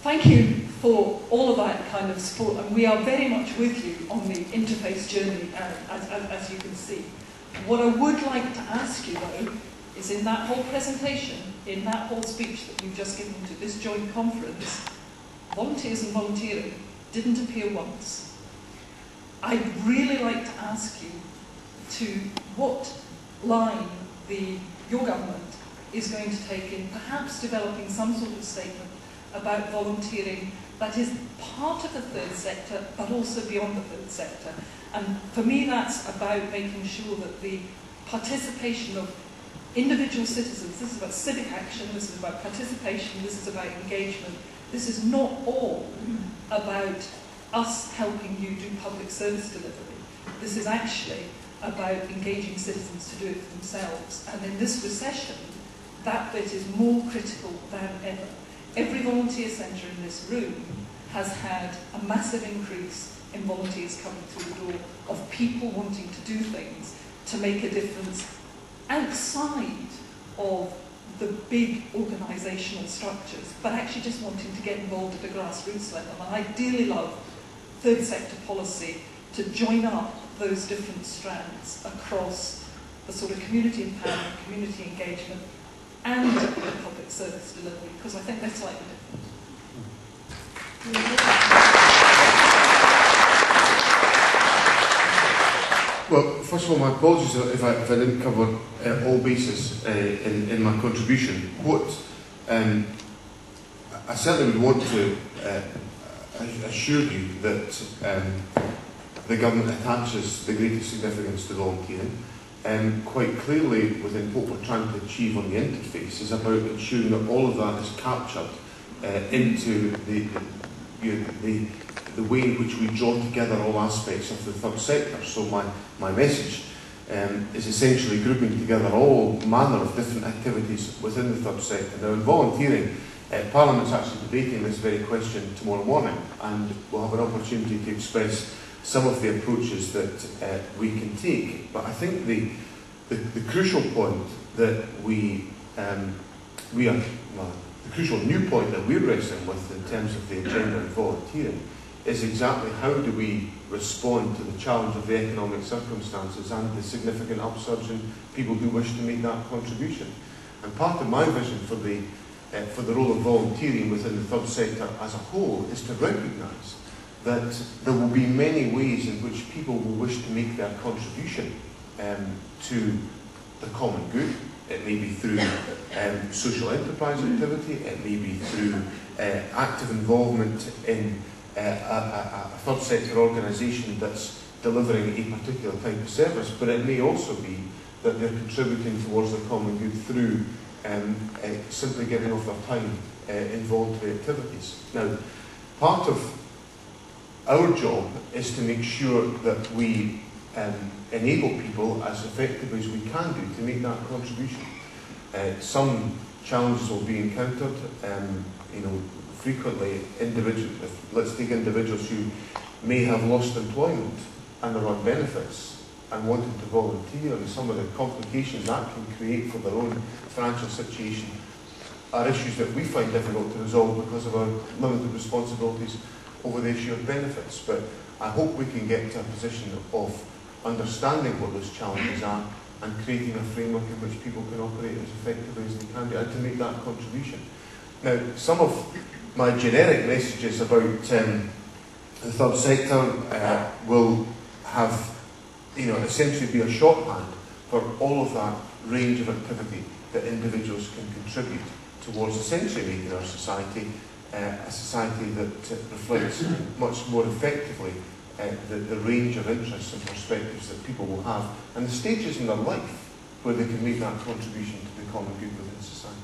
thank you for all of that kind of support, and we are very much with you on the interface journey, as you can see. What I would like to ask you, though, is in that whole presentation, in that whole speech that you've just given to this joint conference, volunteers and volunteering didn't appear once. I'd really like to ask you to what line your government is going to take in perhaps developing some sort of statement about volunteering that is part of the third sector, but also beyond the third sector. And for me, that's about making sure that the participation of individual citizens, this is about civic action, this is about participation, this is about engagement. This is not all about us helping you do public service delivery. This is actually about engaging citizens to do it for themselves. And in this recession, that bit is more critical than ever. Every volunteer centre in this room has had a massive increase in volunteers coming through the door, of people wanting to do things to make a difference outside of the big organisational structures, but actually just wanting to get involved at a grassroots level. And I ideally love third sector policy to join up those different strands across the sort of community empowerment, community engagement, and the public service delivery, because I think they're slightly different. Well, first of all, my apologies if I didn't cover all bases in my contribution. What I certainly would want to assure you that the government attaches the greatest significance to volunteering. Quite clearly, within what we're trying to achieve on the interface is about ensuring that all of that is captured into the way in which we draw together all aspects of the third sector. So my message is essentially grouping together all manner of different activities within the third sector. Now, in volunteering, Parliament's actually debating this very question tomorrow morning, and we'll have an opportunity to express some of the approaches that we can take. But I think the crucial point that the crucial new point that we're wrestling with in terms of the agenda and volunteering is exactly how do we respond to the challenge of the economic circumstances and the significant upsurge in people who wish to make that contribution. And part of my vision for the role of volunteering within the third sector as a whole is to recognise that there will be many ways in which people will wish to make their contribution to the common good. It may be through social enterprise activity, it may be through active involvement in a third sector organisation that's delivering a particular type of service, but it may also be that they're contributing towards the common good through simply giving off their time in voluntary activities. Now, part of our job is to make sure that we enable people as effectively as we can do to make that contribution. Some challenges will be encountered. Frequently, let's take individuals who may have lost employment and are on benefits and wanted to volunteer, and some of the complications that can create for their own financial situation are issues that we find difficult to resolve because of our limited responsibilities over the issue of benefits. But I hope we can get to a position of understanding what those challenges are and creating a framework in which people can operate as effectively as they can do and to make that contribution. Now, some of my generic messages about the third sector will have, essentially be a shorthand for all of that range of activity that individuals can contribute towards essentially making our society a society that reflects much more effectively the range of interests and perspectives that people will have and the stages in their life where they can make that contribution to the common good within society.